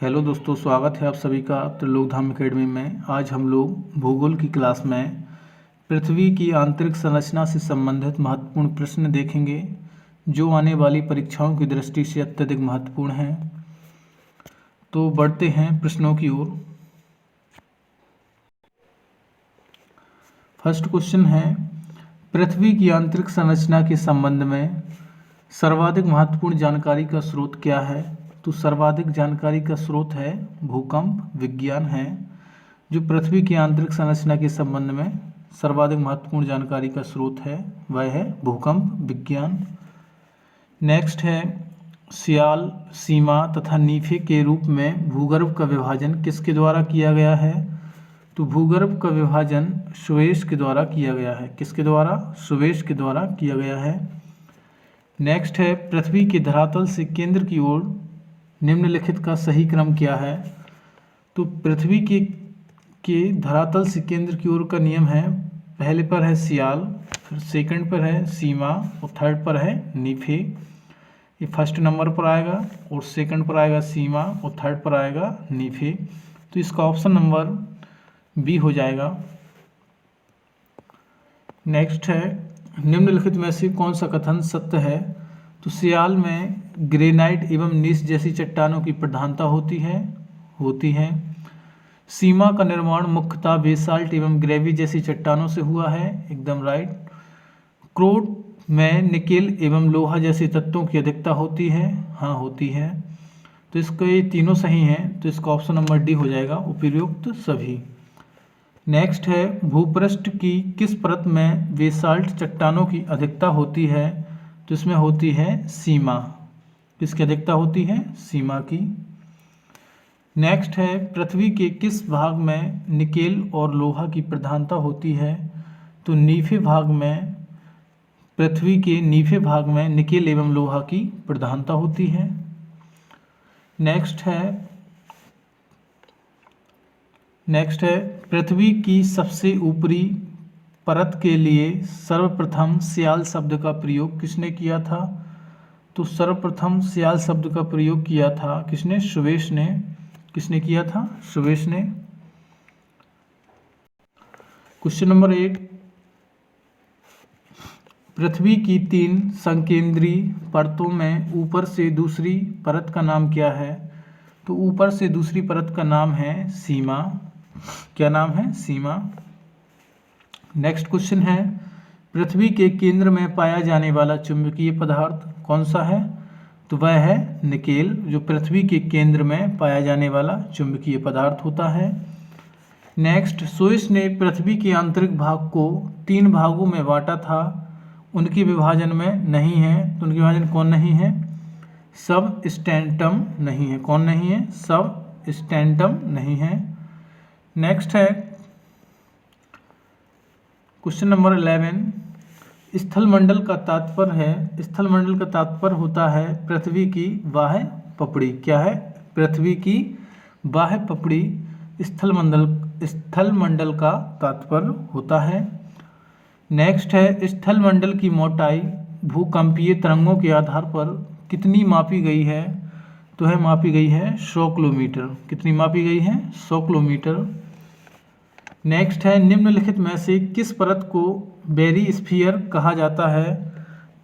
Hello दोस्तों, स्वागत है आप सभी का त्रिलोकधाम एकेडमी में। आज हम लोग भूगोल की क्लास में पृथ्वी की आंतरिक संरचना से संबंधित महत्वपूर्ण प्रश्न देखेंगे जो आने वाली परीक्षाओं की दृष्टि से अत्यधिक महत्वपूर्ण हैं। तो बढ़ते हैं प्रश्नों की ओर। फर्स्ट क्वेश्चन है, पृथ्वी की आंतरिक संरचना के संबंध में सर्वाधिक महत्वपूर्ण जानकारी का स्रोत क्या है? तो सर्वाधिक जानकारी का स्रोत है भूकंप विज्ञान है। जो पृथ्वी की आंतरिक संरचना के संबंध में सर्वाधिक महत्वपूर्ण जानकारी का स्रोत है वह है भूकंप विज्ञान। नेक्स्ट है, सियाल, सीमा तथा नीफे के रूप में भूगर्भ का विभाजन किसके द्वारा किया गया है? तो भूगर्भ का विभाजन सुएज के द्वारा किया गया है। किसके द्वारा? सुएज के द्वारा किया गया है। नेक्स्ट है, पृथ्वी के धरातल से केंद्र की ओर निम्नलिखित का सही क्रम क्या है? तो पृथ्वी के धरातल से केंद्र की ओर का नियम है, पहले पर है सियाल, फिर सेकंड पर है सीमा और थर्ड पर है नीफे। ये फर्स्ट नंबर पर आएगा और सेकंड पर आएगा सीमा और थर्ड पर आएगा नीफे। तो इसका ऑप्शन नंबर बी हो जाएगा। नेक्स्ट है, निम्नलिखित में से कौन सा कथन सत्य है? तो सियाल में ग्रेनाइट एवं नीस जैसी चट्टानों की प्रधानता होती है। सीमा का निर्माण मुख्यतः बेसाल्ट एवं ग्रेवी जैसी चट्टानों से हुआ है, एकदम राइट। क्रोड में निकेल एवं लोहा जैसे तत्वों की अधिकता होती है, हाँ होती है। तो इसके तीनों सही हैं, तो इसका ऑप्शन नंबर डी हो जाएगा, उपयुक्त सभी। नेक्स्ट है, भूपृष्ठ की किस परत में बेसाल्ट चट्टानों की अधिकता होती है? तो इसमें होती है सीमा। किसकी अधिकता होती है? सीमा की। नेक्स्ट है, पृथ्वी के किस भाग में निकेल और लोहा की प्रधानता होती है? तो नीफे भाग में, पृथ्वी के नीफे भाग में निकेल एवं लोहा की प्रधानता होती है। नेक्स्ट है, पृथ्वी की सबसे ऊपरी परत के लिए सर्वप्रथम सियाल शब्द का प्रयोग किसने किया था? तो सर्वप्रथम सियाल शब्द का प्रयोग किया था किसने? सुवेश ने। किसने किया था? सुवेश ने। क्वेश्चन नंबर 8, पृथ्वी की 3 संकेंद्री परतों में ऊपर से दूसरी परत का नाम क्या है? तो ऊपर से दूसरी परत का नाम है सीमा। क्या नाम है? सीमा। नेक्स्ट क्वेश्चन है, पृथ्वी के केंद्र में पाया जाने वाला चुंबकीय पदार्थ कौन सा है? तो वह है निकेल, जो पृथ्वी के केंद्र में पाया जाने वाला चुंबकीय पदार्थ होता है। नेक्स्ट, सुएज ने पृथ्वी के आंतरिक भाग को 3 भागों में बांटा था, उनके विभाजन में नहीं है। तो उनके विभाजन कौन नहीं है? सब स्टेंटम नहीं है। कौन नहीं है? सब स्टेंटम नहीं है। नेक्स्ट है क्वेश्चन नंबर 11, स्थलमंडल का तात्पर्य होता है पृथ्वी की बाह्य पपड़ी। क्या है? पृथ्वी की बाह्य पपड़ी स्थलमंडल का तात्पर्य होता है। नेक्स्ट है, स्थलमंडल की मोटाई भूकंपीय तरंगों के आधार पर कितनी मापी गई है? तो है मापी गई है 100 किलोमीटर। कितनी मापी गई है? 100 किलोमीटर। नेक्स्ट है, निम्नलिखित में से किस परत को बेरिस्फीयर कहा जाता है?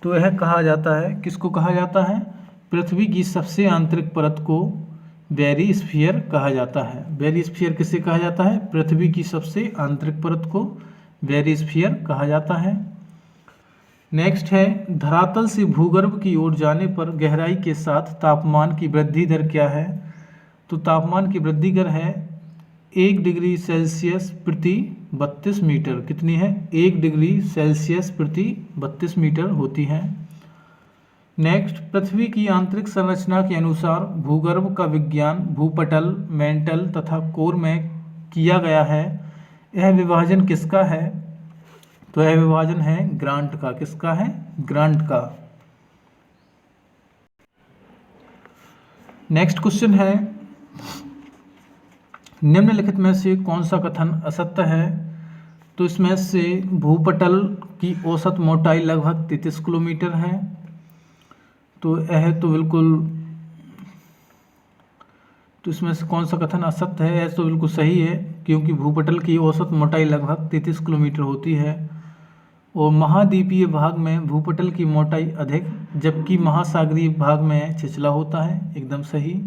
तो यह कहा जाता है, किसको कहा जाता है? पृथ्वी की सबसे आंतरिक परत को बेरिस्फीयर कहा जाता है। बेरिस्फीयर किसे कहा जाता है? पृथ्वी की सबसे आंतरिक परत को बेरिस्फीयर कहा जाता है। नेक्स्ट है, धरातल से भूगर्भ की ओर जाने पर गहराई के साथ तापमान की वृद्धि दर क्या है? तो तापमान की वृद्धि दर है 1 डिग्री सेल्सियस प्रति 32 मीटर। कितनी है? 1 डिग्री सेल्सियस प्रति 32 मीटर होती है। नेक्स्ट, पृथ्वी की आंतरिक संरचना के अनुसार भूगर्भ का विज्ञान भूपटल, मेंटल तथा कोर में किया गया है। यह विभाजन किसका है? तो यह विभाजन है ग्रांट का। किसका है? ग्रांट का। नेक्स्ट क्वेश्चन है, निम्नलिखित में से कौन सा कथन असत्य है? तो इसमें से भूपटल की औसत मोटाई लगभग 33 किलोमीटर है। तो यह तो तो इसमें से कौन सा कथन असत्य है? ऐसा तो बिल्कुल सही है, क्योंकि भूपटल की औसत मोटाई लगभग 33 किलोमीटर होती है और महाद्वीपीय भाग में भूपटल की मोटाई अधिक, जबकि महासागरीय भाग में छिछला होता है। एकदम सही।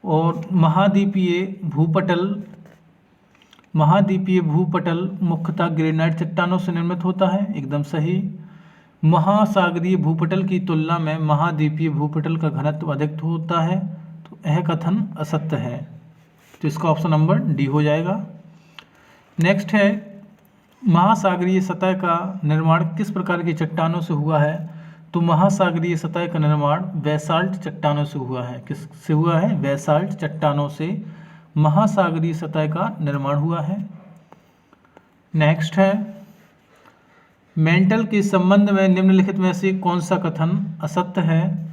और महाद्वीपीय भूपटल मुख्यतः ग्रेनाइट चट्टानों से निर्मित होता है। एकदम सही। महासागरीय भूपटल की तुलना में महाद्वीपीय भूपटल का घनत्व अधिक होता है, तो यह कथन असत्य है। तो इसका ऑप्शन नंबर डी हो जाएगा। नेक्स्ट है, महासागरीय सतह का निर्माण किस प्रकार की चट्टानों से हुआ है? तो महासागरीय सतह का निर्माण बेसाल्ट चट्टानों से हुआ है। किससे हुआ है? बेसाल्ट चट्टानों से महासागरीय सतह का निर्माण हुआ है। नेक्स्ट है, मेंटल के संबंध में निम्नलिखित में से कौन सा कथन असत्य है?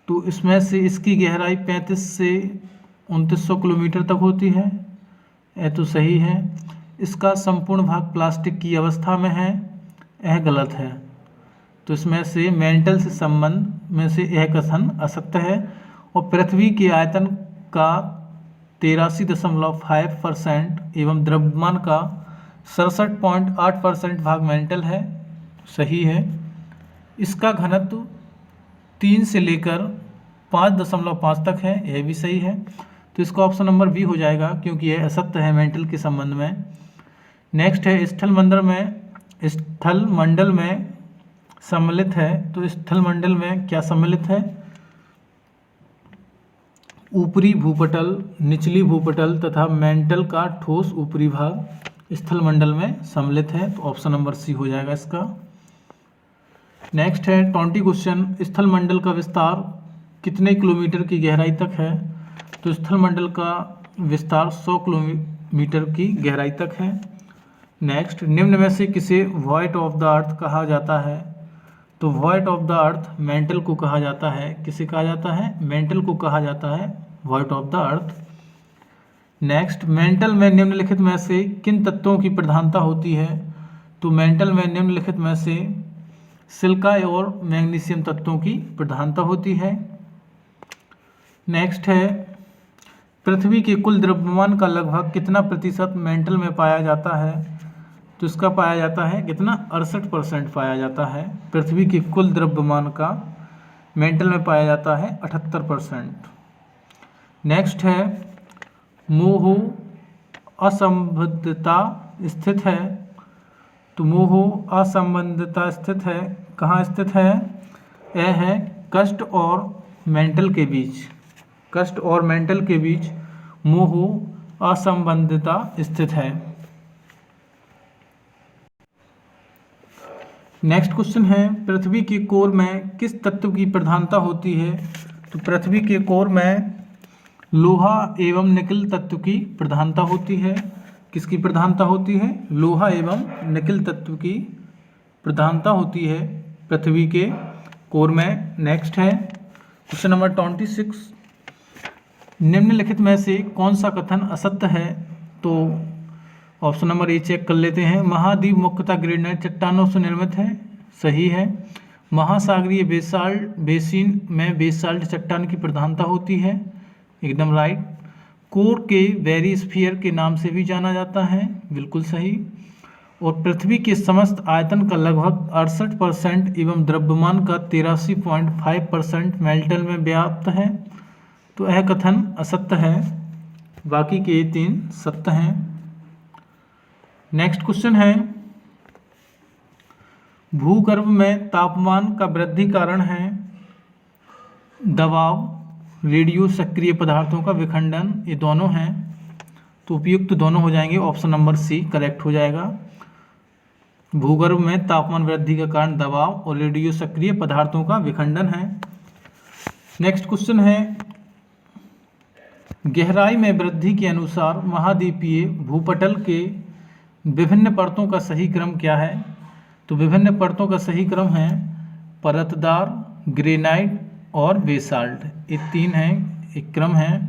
तो इसमें से इसकी गहराई 35 से 2900 किलोमीटर तक होती है। यह तो सही है। इसका संपूर्ण भाग प्लास्टिक की अवस्था में है। यह गलत है। तो इसमें से मेंटल से संबंध में से यह कथन असत्य है। और पृथ्वी के आयतन का 83.5% एवं द्रव्यमान का 67.8% भाग मेंटल है। सही है। इसका घनत्व 3 से लेकर 5.5 तक है। यह भी सही है। तो इसका ऑप्शन नंबर बी हो जाएगा, क्योंकि यह असत्य है मेंटल के संबंध में। नेक्स्ट है, स्थल मंडल में सम्मिलित है। तो स्थल मंडल में क्या सम्मिलित है? ऊपरी भूपटल, निचली भूपटल तथा मेंटल का ठोस ऊपरी भाग स्थल मंडल में सम्मिलित है। तो ऑप्शन नंबर सी हो जाएगा इसका। नेक्स्ट है 20 क्वेश्चन, स्थल मंडल का विस्तार कितने किलोमीटर की गहराई तक है? तो स्थल मंडल का विस्तार 100 किलोमीटर की गहराई तक है। नेक्स्ट, निम्न में से किसे वॉइड ऑफ द अर्थ कहा जाता है? तो void of the earth mental को कहा जाता है। किसे कहा जाता है? मेंटल को कहा जाता है void of the earth. Next, mental में निम्नलिखित में से किन तत्वों की प्रधानता होती है? तो मेंटल में निम्नलिखित में से सिलिका और मैग्नीशियम तत्वों की प्रधानता होती है। नेक्स्ट है, पृथ्वी के कुल द्रव्यमान का लगभग कितना प्रतिशत मेंटल में पाया जाता है? तो इसका पाया जाता है कितना? 68% पाया जाता है। पृथ्वी के कुल द्रव्यमान का मेंटल में पाया जाता है 78%। नेक्स्ट है, मोह असंबद्धता स्थित है। तो मोह असंबद्धता स्थित है, कहाँ स्थित है? यह है कष्ट और मेंटल के बीच। कष्ट और मेंटल के बीच मोह असंबद्धता स्थित है। नेक्स्ट क्वेश्चन है, पृथ्वी के कोर में किस तत्व की प्रधानता होती है? तो पृथ्वी के कोर में लोहा एवं निकल तत्व की प्रधानता होती है। किसकी प्रधानता होती है? लोहा एवं निकल तत्व की प्रधानता होती है पृथ्वी के कोर में। नेक्स्ट है क्वेश्चन नंबर 26, निम्नलिखित में से कौन सा कथन असत्य है? तो ऑप्शन नंबर ए चेक कर लेते हैं। महाद्वीप मुख्यतः ग्रेनाइट चट्टानों से निर्मित है। सही है। महासागरीय बेसिन में बेसाल्ट चट्टान की प्रधानता होती है। एकदम राइट। कोर के वेरीस्फीयर के नाम से भी जाना जाता है। बिल्कुल सही। और पृथ्वी के समस्त आयतन का लगभग 68% एवं द्रव्यमान का 83.5% मेंटल में व्याप्त है। तो यह कथन असत्य है। बाकी के ये 3 सत्य हैं। नेक्स्ट क्वेश्चन है, भूगर्भ में तापमान का वृद्धि कारण है दबाव, रेडियो सक्रिय पदार्थों का विखंडन। ये दोनों हैं। तो उपयुक्त दोनों हो जाएंगे। ऑप्शन नंबर सी करेक्ट हो जाएगा। भूगर्भ में तापमान वृद्धि का कारण दबाव और रेडियो सक्रिय पदार्थों का विखंडन है। नेक्स्ट क्वेश्चन है, गहराई में वृद्धि के अनुसार महाद्वीपीय भूपटल के विभिन्न परतों का सही क्रम क्या है? तो विभिन्न परतों का सही क्रम है परतदार, ग्रेनाइट और बेसाल्ट। ये 3 हैं, एक क्रम है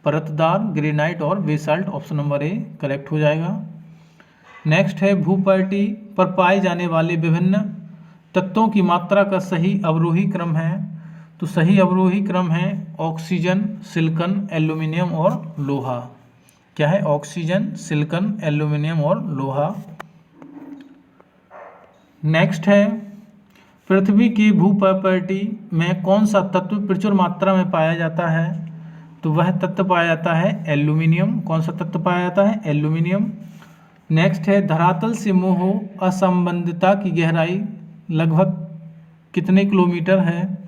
परतदार, ग्रेनाइट और basalt. Option number A correct हो जाएगा। नेक्स्ट है, भूपटल पर पाए जाने वाले विभिन्न तत्वों की मात्रा का सही अवरोही क्रम है। तो सही अवरोही क्रम है ऑक्सीजन, सिलिकॉन, एल्यूमिनियम और लोहा। क्या है? ऑक्सीजन, सिलिकॉन, एल्यूमिनियम और लोहा। नेक्स्ट है पृथ्वी की भूप्रकृति में कौन सा तत्व प्रचुर मात्रा में पाया जाता है? तो वह तत्व पाया जाता है एल्यूमिनियम। कौन सा तत्व पाया जाता है? एल्यूमिनियम। नेक्स्ट है धरातल से मोह असंबंधिता की गहराई लगभग कितने किलोमीटर है?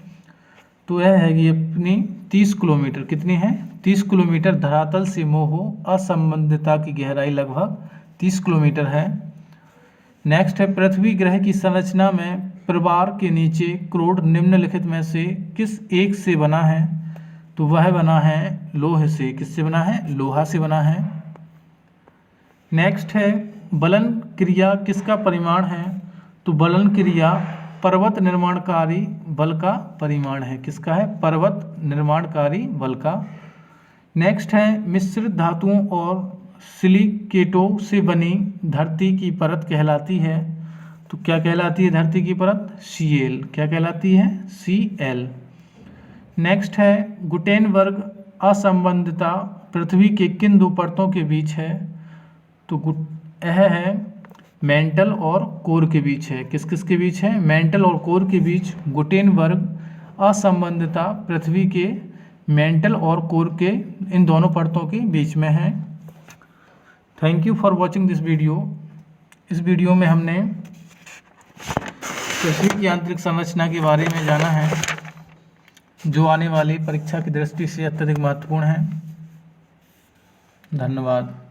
तो यह है अपनी 30 किलोमीटर। कितनी है? 30 किलोमीटर। धरातल से मोह असंबंधिता की गहराई लगभग 30 किलोमीटर है। नेक्स्ट है पृथ्वी ग्रह की संरचना में प्रवार के नीचे क्रोड निम्नलिखित में से किस एक से बना है? तो वह बना है लोहे से। किससे बना है? लोहा से बना है। नेक्स्ट है बलन क्रिया किसका परिमाण है? तो बलन क्रिया पर्वत निर्माणकारी बल का परिमाण है। किसका है? पर्वत निर्माणकारी बल का। नेक्स्ट है मिश्रित धातुओं और सिलिकेटों से बनी धरती की परत कहलाती है। तो क्या कहलाती है धरती की परत? Cl। क्या कहलाती है? Cl। नेक्स्ट है गुटेनबर्ग असंबंधिता पृथ्वी के किन दो परतों के बीच है? तो यह है मेंटल और कोर के बीच है। किस किस के बीच है? मेंटल और कोर के बीच गुटेनबर्ग असंबंधिता पृथ्वी के मेंटल और कोर के इन दोनों परतों के बीच में है। Thank you for watching this video. इस वीडियो में हमने पृथ्वी की आंतरिक संरचना के बारे में जाना है, जो आने वाली परीक्षा की दृष्टि से अत्यधिक महत्वपूर्ण है। धन्यवाद।